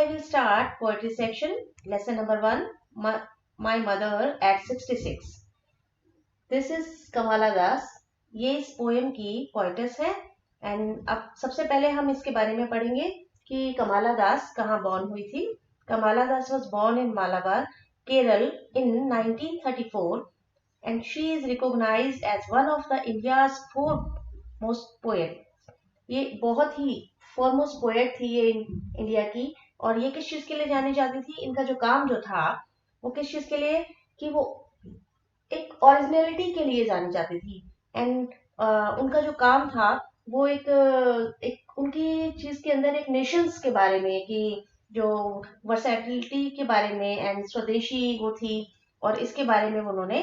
I will start poetry section. Lesson number 1. My mother at 66. This is Kamala दास. ये इस poem की poet's है. And अब सबसे पहले हम इसके बारे में पढ़ेंगे कि कमाला दास कहाँ बॉर्न हुई थी. कमाला दास was born in Malabar, Kerala in 1934 and she is recognized as one of the India's foremost poets. ये बहुत ही फॉरमोस्ट पोएट थी ये इंडिया की. और ये किस चीज के लिए जानी जाती थी, इनका जो काम जो था वो किस चीज के लिए कि वो एक ओरिजिनलिटी के लिए जानी जाती थी. एंड उनका जो काम था वो एक उनकी चीज के अंदर एक नेशंस के बारे में कि जो वर्सैटिलिटी के बारे में एंड स्वदेशी वो थी और इसके बारे में उन्होंने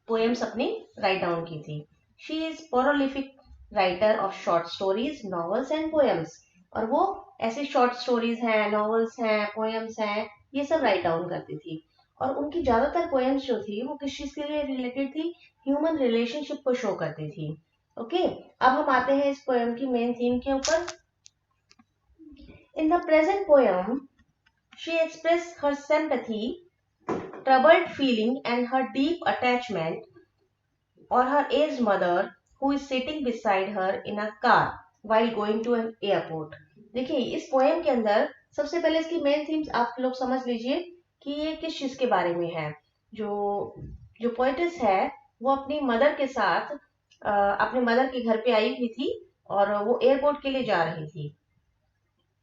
पोएम्स अपनी राइट डाउन की थी. She is prolific writer of short stories, novels and poems. और वो ऐसे शॉर्ट स्टोरीज हैं, नॉवेल्स हैं, पोएम्स हैं, ये सब राइट डाउन करती थी. और उनकी ज्यादातर पोएम्स जो थी वो किस चीज के लिए रिलेटेड थी, ह्यूमन रिलेशनशिप को शो करती थी. ओके, अब हम आते हैं इस पोएम की मेन थीम के ऊपर. In the present poem she express her sympathy, troubled feeling and her deep attachment or her aged mother who is sitting beside her in a car while going to an airport. देखिए इस poem के अंदर सबसे पहले इसकी main themes आप लोग समझ लीजिए कि ये किस चीज के बारे में है. जो जो पोएटिस है वो अपनी मदर के साथ अपने मदर के घर पे आई हुई थी और वो एयरपोर्ट के लिए जा रही थी.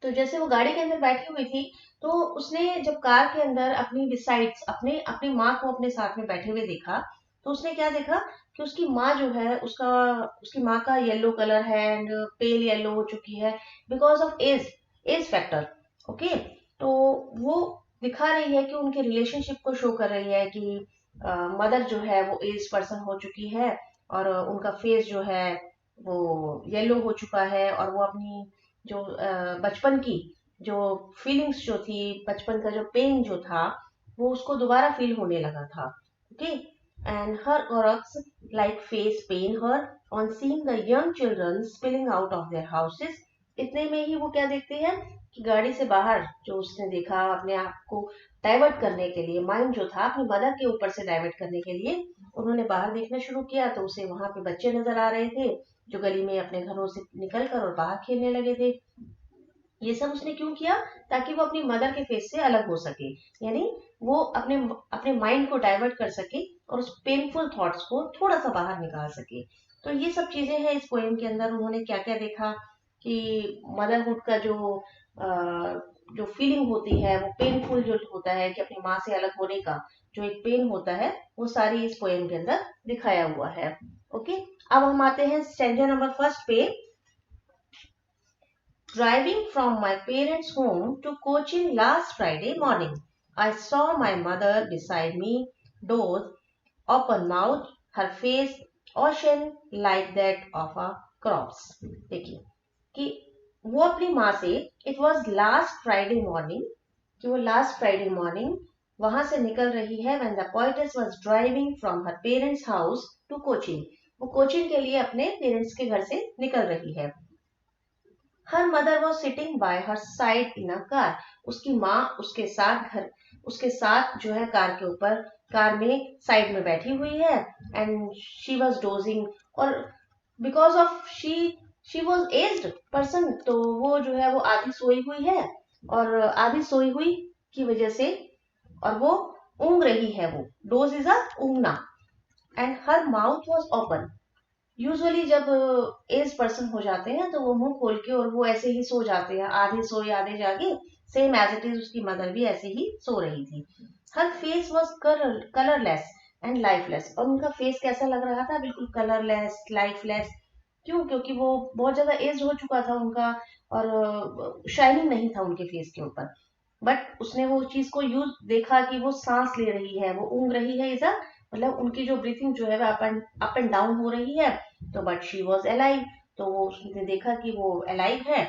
तो जैसे वो गाड़ी के अंदर बैठी हुई थी तो उसने जब कार के अंदर अपनी बिसाइड्स अपनी माँ को अपने साथ में बैठे हुए देखा तो उसने क्या देखा कि उसकी माँ जो है उसकी माँ का येलो कलर है एंड पेल येलो हो चुकी है because of age factor. Okay, तो वो दिखा रही है कि उनके रिलेशनशिप को शो कर रही है कि मदर जो है वो एज पर्सन हो चुकी है और उनका फेस जो है वो येलो हो चुका है और वो अपनी जो बचपन की जो फीलिंग्स जो थी, बचपन का जो पेन जो था वो उसको दोबारा फील होने लगा था. ओके, एंड हर औरक्स like face pain her on seeing the young children spilling out of their houses. इतने में ही वो क्या देखते हैं कि गाड़ी से बाहर जो उसने देखा अपने आप को डाइवर्ट करने के लिए, माइंड जो था अपनी मदर के ऊपर से डाइवर्ट करने के लिए उन्होंने बाहर देखना शुरू किया तो उसे वहां पे बच्चे नजर आ रहे थे जो गली में अपने घरों से निकलकर और बाहर खेलने लगे थे. ये सब उसने क्यों किया, ताकि वो अपनी मदर के फेस से अलग हो सके, यानी वो अपने अपने माइंड को डाइवर्ट कर सके और उस पेनफुल थॉट्स को थोड़ा सा बाहर निकाल सके. तो ये सब चीजें हैं इस पोएम के अंदर. उन्होंने क्या क्या देखा कि मदरहुड का जो फीलिंग होती है वो पेनफुल जो होता है कि अपनी माँ से अलग होने का जो एक पेन होता है वो सारी इस पोएम के अंदर दिखाया हुआ है. ओके, अब हम आते हैं स्टैंजा नंबर फर्स्ट पे. Driving from my parents' home to Cochin last Friday morning, I saw my mother beside me, doors open mouth, her face ocean like that of a corpse. देखिए कि वो अपनी माँ से it was last Friday morning कि वो last Friday morning वहां से निकल रही है when the poetess was driving from her parents' house to Cochin. वो कोचिन के लिए अपने पेरेंट्स के घर से निकल रही है. Her mother was sitting bye her side in a car. उसकी माँ उसके साथ जो है कार के ऊपर कार में साइड में बैठी हुई है. एंड शी वॉज डोजिंग और because of she was aged person तो वो जो है वो आधी सोई हुई है और आधी सोई हुई की वजह से और वो ऊँग रही है. वो डोज इज अ ऊँगना. And her mouth was open. Usually जब एज पर्सन हो जाते हैं तो वो मुंह खोल के और वो ऐसे ही सो जाते हैं, आधे सोए आधे जागे. सेम एज इट इज उसकी मदर भी ऐसे ही सो रही थी. Her face was colourless and lifeless. और उनका फेस कैसा लग रहा था, बिल्कुल कलरलेस, लाइफलेस. क्यों, क्योंकि वो बहुत ज्यादा एज हो चुका था उनका और शाइनिंग नहीं था उनके फेस के ऊपर. बट उसने वो चीज को यूज देखा कि वो सांस ले रही है, वो ऊँग रही है. इजा मतलब उनकी जो ब्रीथिंग जो है अप एंड डाउन हो रही है. तो बट शी वॉज अलाइव. तो वो उसने देखा कि वो अलाइव है.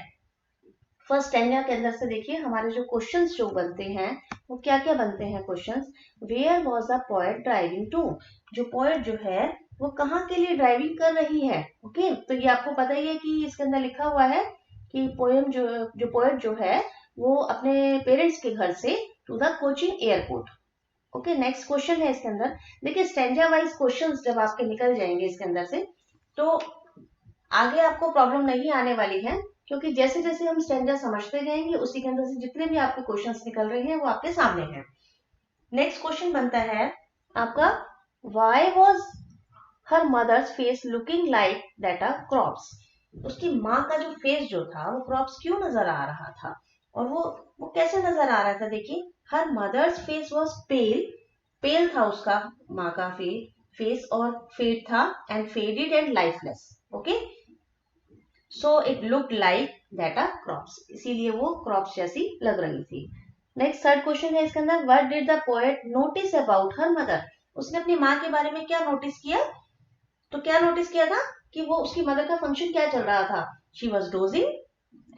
फर्स्ट स्टैंजा के अंदर से देखिए हमारे जो क्वेश्चंस जो बनते हैं वो क्या क्या बनते हैं questions. Where was the poet driving to. जो पोएट जो है वो कहाँ के लिए ड्राइविंग कर रही है. ओके, तो ये आपको पता ही है कि इसके अंदर लिखा हुआ है कि पोएम जो पोएट जो है वो अपने पेरेंट्स के घर से to the coaching airport. Okay, next question है इसके अंदर। देखिए स्टैंजा वाइज क्वेश्चंस जब आपके निकल जाएंगे इसके अंदर से, तो आगे आपको प्रॉब्लम नहीं आने वाली है, क्योंकि जैसे जैसे हम स्टैंजा समझते जाएंगे उसी के अंदर से जितने भी आपके क्वेश्चंस निकल रहे हैं वो आपके सामने हैं। नेक्स्ट क्वेश्चन बनता है आपका, why was her mother's face looking like that are crops. उसकी माँ का जो फेस जो था वो क्रॉप्स क्यों नजर आ रहा था, और वो कैसे नजर आ रहा था। देखिए her mother's face was pale, pale था उसका माँ का फेस, और फेड था and faded and lifeless. Okay, so it looked like that are crops, इसीलिए वो क्रॉप्स जैसी लग रही थी। नेक्स्ट थर्ड क्वेश्चन है इसके अंदर, what did the poet notice about her mother. उसने अपनी माँ के बारे में क्या नोटिस किया, तो क्या नोटिस किया था कि वो उसकी मदर का फंक्शन क्या चल रहा था, she was dosing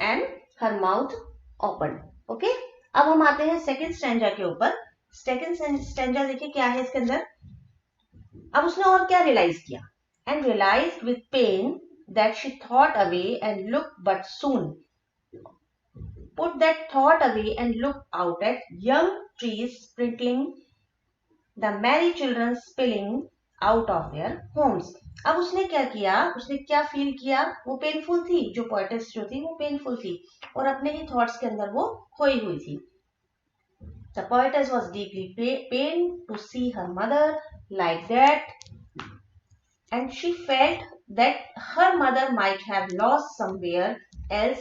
and her mouth open. Okay, अब हम आते हैं सेकेंड स्टैंजा के ऊपर। सेकेंड स्टैंजा देखिए क्या है इसके अंदर। अब उसने और क्या रियलाइज किया, and realised with pain that she thought away and looked, but soon put that thought away and looked out at young trees sprinkling, the merry children spilling out of their homes। अब उसने क्या किया, उसने क्या feel किया, वो painful थी, जो पोएटेस जो थी वो पेनफुल थी और अपने ही थॉट्स के अंदर वो खोई हुई थी। The poetess was deeply pained to see her mother like that, and she felt that her mother might have lost somewhere else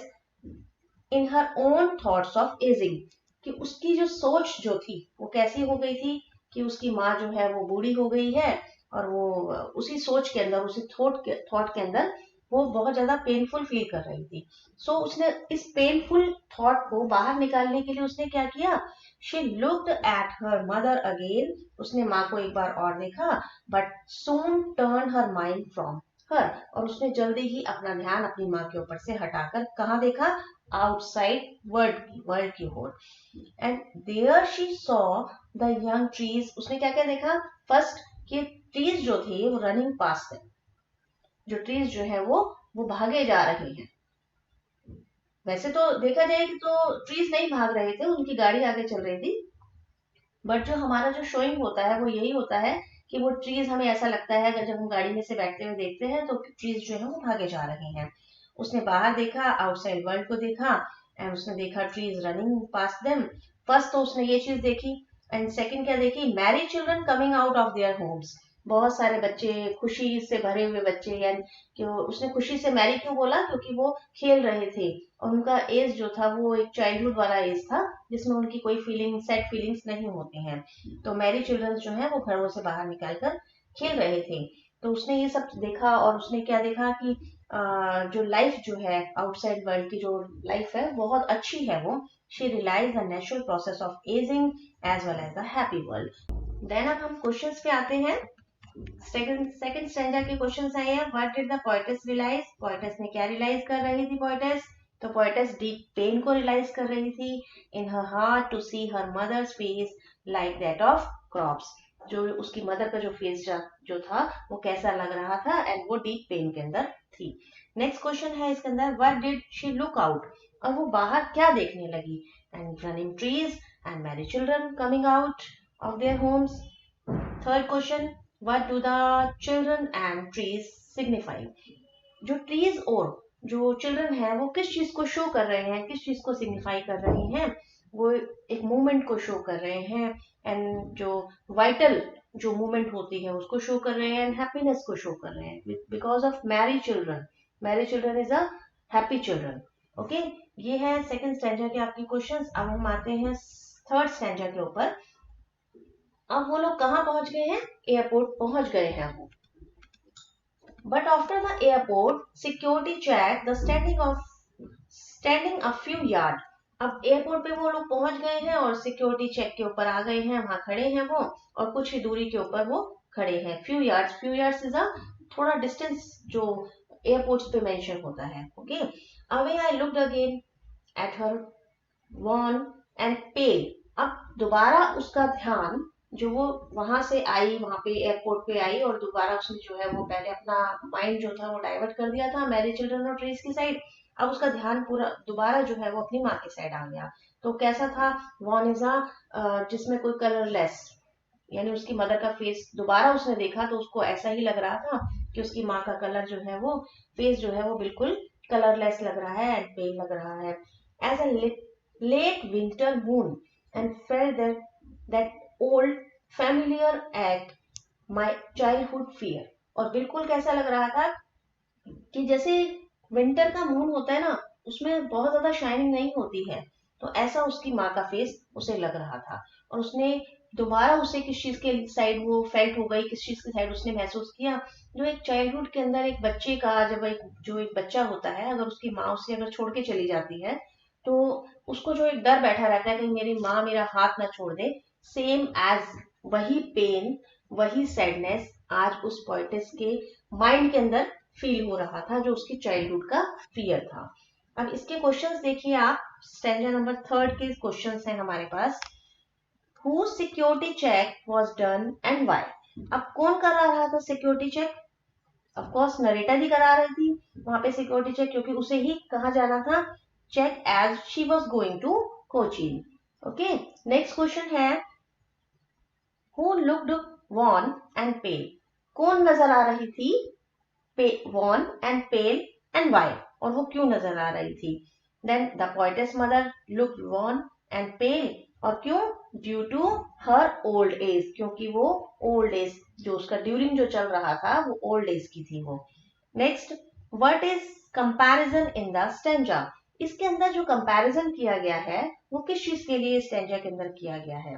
in her own thoughts of aging। कि उसकी जो सोच जो थी वो कैसी हो गई थी कि उसकी माँ जो है वो बूढ़ी हो गई है, और वो उसी सोच के अंदर, उसी थॉट के अंदर वो बहुत ज्यादा पेनफुल फील कर रही थी। सो उसने इस पेनफुल थॉट को बाहर निकालने के लिए उसने क्या किया, she looked at her mother again, उसने माँ को एक बार और देखा, but soon turn her mind from her, और उसने जल्दी ही अपना ध्यान अपनी माँ के ऊपर से हटाकर कहाँ देखा, आउटसाइड वर्ल्ड की ओर। And there she saw the young trees, उसने क्या क्या देखा, फर्स्ट कि ट्रीज जो थे वो रनिंग पास थे, जो ट्रीज जो है वो भागे जा रहे हैं। वैसे तो देखा जाए कि तो ट्रीज नहीं भाग रहे थे, उनकी गाड़ी आगे चल रही थी, बट जो हमारा जो शोइंग होता है वो यही होता है कि वो ट्रीज हमें ऐसा लगता है अगर जब हम गाड़ी में से बैठते हुए देखते हैं तो ट्रीज जो है वो भागे जा रहे हैं। उसने बाहर देखा, आउटसाइड वर्ल्ड को देखा, एंड उसने देखा ट्रीज रनिंग पास देम। फर्स्ट तो उसने ये चीज देखी, एंड सेकंड क्या देखी, Mary children coming out of their homes, बहुत सारे बच्चे, खुशी से भरे हुए बच्चे। एंड क्यों उसने खुशी से मैरी क्यों बोला, क्योंकि वो खेल रहे थे और उनका एज जो था वो एक चाइल्डहुड वाला एज था जिसमें उनकी कोई फीलिंग, सैड फीलिंग्स नहीं होती हैं। तो मैरी चिल्ड्रन जो है वो घरों से बाहर निकलकर खेल रहे थे। तो उसने ये सब देखा और उसने क्या देखा कि जो लाइफ जो है आउटसाइड वर्ल्ड की जो लाइफ है बहुत अच्छी है वो। She realise the natural process of ageing as well as the happy world. Then अब हम क्वेश्चंस पे आते हैं। सेकंड स्टैंडर्ड के क्वेश्चंस आए हैं। What did the poetess realise, poetess ने क्या रियलाइज कर रही थी पोएटेस, तो पोएटेस डीप पेन को रियलाइज कर रही थी in her heart to see her mother's face like that of crops, जो उसकी मदर का जो फेस जो था वो कैसा लग रहा था, एंड वो डीप पेन के अंदर थी। नेक्स्ट क्वेश्चन है इसके अंदर, what did she look out, और वो बाहर क्या देखने लगी, and running trees and Mary children coming out of their homes. Third question, what do the children and trees signify, जो ट्रीज और जो चिल्ड्रन है वो किस चीज को शो कर रहे हैं, किस चीज को सिग्निफाई कर रहे हैं, वो एक मूवमेंट को शो कर रहे हैं, एंड जो वाइटल जो मूवमेंट होती है उसको शो कर रहे हैं, एंड हैप्पीनेस को शो कर रहे हैं because of Mary children. Mary children is a happy children. Okay, ये है सेकंड स्टैंडर्ड के आपके क्वेश्चंस। अब हम आते हैं थर्ड स्टैंडर्ड के ऊपर। अब वो लोग कहाँ पहुंच गए हैं, एयरपोर्ट पहुंच गए हैं वो। But after the airport security check the standing a few yard. अब एयरपोर्ट पे वो लोग पहुंच गए हैं और सिक्योरिटी चेक के ऊपर आ गए हैं, वहां खड़े हैं वो, और कुछ ही दूरी के ऊपर वो खड़े हैं। फ्यू यार्ड्स इज अ थोड़ा डिस्टेंस जो एयरपोर्ट्स पे मेंशन होता है। Okay, away I looked again at her one and pale. अब दोबारा उसका ध्यान जो वो वहां से आई, वहां पे एयरपोर्ट पे आई, और दोबारा उसने जो है वो पहले अपना माइंड जो था वो डाइवर्ट कर दिया था मैरी चिल्ड्रन और ट्रीज की साइड। अब उसका ध्यान पूरा दोबारा जो है वो अपनी माँ के साइड आ गया। तो कैसा था, वॉन इज जिसमें कोई कलरलेस, यानी उसकी मदर का फेस दोबारा उसने देखा तो उसको ऐसा ही लग रहा था कि उसकी माँ का कलर जो है वो फेस जो है वो बिल्कुल कलरलेस लग रहा है एंड पेल लग रहा है। As a late winter moon and felt that old familiar act my childhood fear. और बिल्कुल कैसा लग रहा था कि जैसे विंटर का मून होता है ना, उसमें बहुत ज्यादा शाइनिंग नहीं होती है, तो ऐसा उसकी माँ का फेस उसे लग रहा था। और उसने दोबारा उसे किस चीज के साइड वो फेल्ट हो गई, किस चीज की साइड उसने महसूस किया, जो एक चाइल्डहुड के अंदर एक बच्चे का, जब एक बच्चा होता है, अगर उसकी माँ उसे अगर छोड़ के चली जाती है तो उसको जो एक डर बैठा रहता है कि मेरी माँ मेरा हाथ ना छोड़ दे, सेम एज वही पेन, वही सैडनेस आज उस पोइटेस के माइंड के अंदर फील हो रहा था, जो उसकी चाइल्डहुड का फियर था। अब इसके क्वेश्चंस देखिए आप, स्टैंजा नंबर 3 के क्वेश्चंस हैं हमारे पास। Whose security check was done and why? अब कौन करा रहा था security check? Of course narrator ही करा रही थी वहां पे सिक्योरिटी चेक, क्योंकि उसे ही कहा जाना था check as she was going to Cochin. Okay, next question है, who looked wan and pale? कौन नजर आ रही थी wan and pale and why? और वो क्यों नजर आ रही थी? Then the poetess mother looked wan and pale, और क्यों? Due to her old age, क्योंकि वो ओल्ड एज जो उसका ड्यूरिंग जो चल रहा था वो ओल्ड एज की थी वो। Next, what is comparison in the stanza? इसके अंदर जो कंपैरिजन किया गया है वो किस चीज के लिए स्टेंजा के अंदर किया गया है?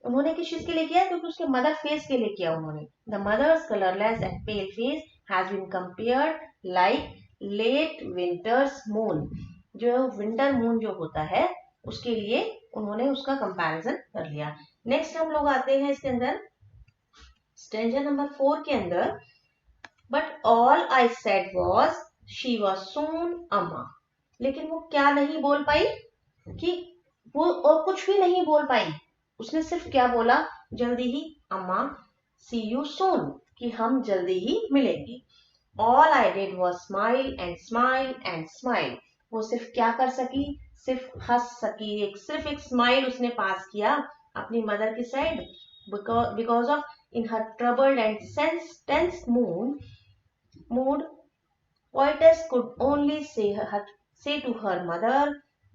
उन्होंने किस चीज के लिए किया? क्योंकि उसके मदर फेस के लिए किया उन्होंने। The mother's colourless and pale face has been compared like late winter's moon. जो विंटर मून जो होता है उसके लिए उन्होंने उसका कंपैरिजन कर लिया। नेक्स्ट हम लोग आते हैं इसके अंदर स्टेंजा नंबर 4 के अंदर, but all I said was she was सून अम्मा। लेकिन वो क्या नहीं बोल पाई, कि वो और कुछ भी नहीं बोल पाई, उसने सिर्फ क्या बोला, जल्दी ही अम्मा, सी यू सून, कि हम जल्दी ही मिलेंगे। All I did was smile and smile and smile. वो सिर्फ क्या कर सकी, सिर्फ हंस सकी, सिर्फ एक स्माइल उसने पास किया अपनी मदर की side, because of in her troubled and tense mood poetess could only say to her mother,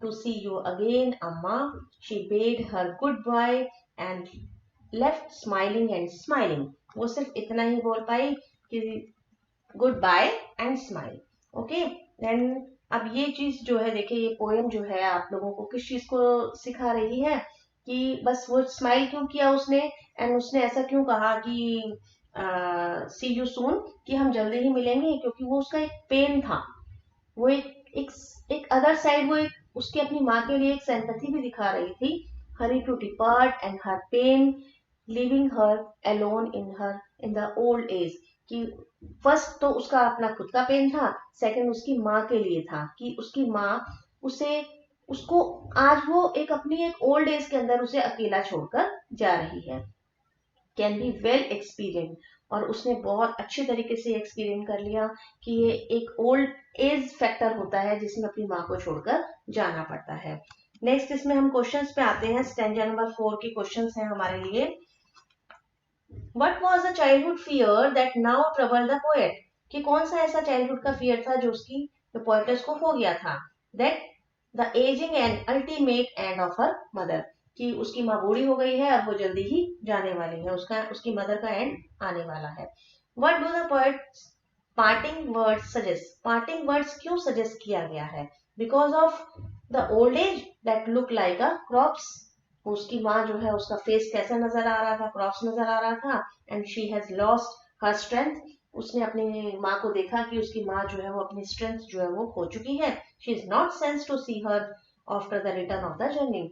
to see you again, Amma. She bade her goodbye and left smiling and smiling. वो सिर्फ इतना ही बोल पाई कि good bye and smile. Okay, then अब ये चीज जो है, देखिए ये पोएम जो है आप लोगों को किस चीज को सिखा रही है, कि बस वो स्माइल क्यों किया उसने, एंड उसने ऐसा क्यों कहा कि सी यू सून, कि हम जल्दी ही मिलेंगे, क्योंकि वो उसका एक पेन था, वो एक अदर साइड, वो एक उसकी अपनी माँ के लिए एक सिंपैथी भी दिखा रही थी। Hurry to depart and her pain leaving her alone in the old age, कि फर्स्ट तो उसका अपना खुद का पेन था, सेकंड उसकी माँ के लिए था, कि उसकी माँ उसे उसको आज वो एक अपनी एक ओल्ड एज के अंदर उसे अकेला छोड़कर जा रही है। कैन बी वेल एक्सपीरियंस, और उसने बहुत अच्छे तरीके से एक्सपीरियंस कर लिया कि ये एक ओल्ड एज फैक्टर होता है जिसमें अपनी माँ को छोड़कर जाना पड़ता है। नेक्स्ट इसमें हम क्वेश्चंस पे आते हैं, स्टैंजा नंबर 4 के क्वेश्चंस हैं हमारे लिए। What was the childhood fear that now trouble the poet? कि कौन सा ऐसा चाइल्डहुड का फियर था जो उसकी जो पोएटेस को हो गया था? That the ageing and ultimate end of her mother, कि उसकी माँ बूढ़ी हो गई है और वो जल्दी ही जाने वाली है, उसकी मदर का एंड आने वाला है। What do the poet parting words suggest? Parting words क्यों सजेस्ट किया गया है? Because of the old age that look like a crops, उसकी माँ जो है उसका फेस कैसा नजर आ रहा था, क्रॉप्स नजर आ रहा था, and she has lost her strength, उसने अपनी माँ को देखा कि उसकी माँ जो है वो अपनी स्ट्रेंथ जो है वो खो चुकी है। She is not sense to see her after the return of the journey,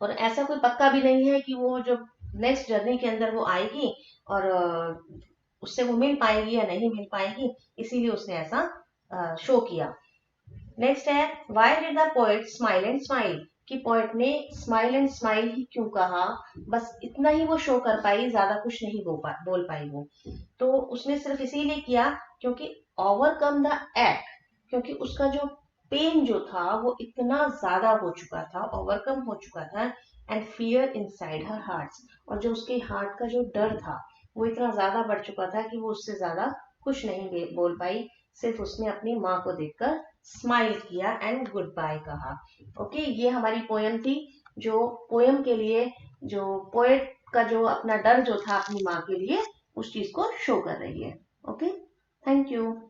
और ऐसा कोई पक्का भी नहीं है कि वो जब नेक्स्ट जर्नी के अंदर वो आएगी और उससे वो मिल पाएगी या नहीं मिल पाएगी, इसीलिए उसने ऐसा शो किया। नेक्स्ट है, why did the poet smile and smile? कि पोएट ने स्माइल एंड स्माइल ही क्यों कहा, बस इतना ही वो शो कर पाई, ज्यादा कुछ नहीं बोल पाई वो। तो उसने सिर्फ इसीलिए किया क्योंकि ओवरकम द एक्ट क्योंकि उसका जो पेन जो था वो इतना ज्यादा हो चुका था, ओवरकम हो चुका था, and fear inside her heart, और जो उसके हार्ट का जो डर था वो इतना ज्यादा बढ़ चुका था कि वो उससे ज्यादा कुछ नहीं बोल पाई। सिर्फ उसने अपनी माँ को देखकर स्माइल किया एंड गुड बाय कहा। ओके, ये हमारी पोयम थी, जो पोयम के लिए जो पोएट का जो अपना डर जो था अपनी माँ के लिए, उस चीज को शो कर रही है। Okay, thank you.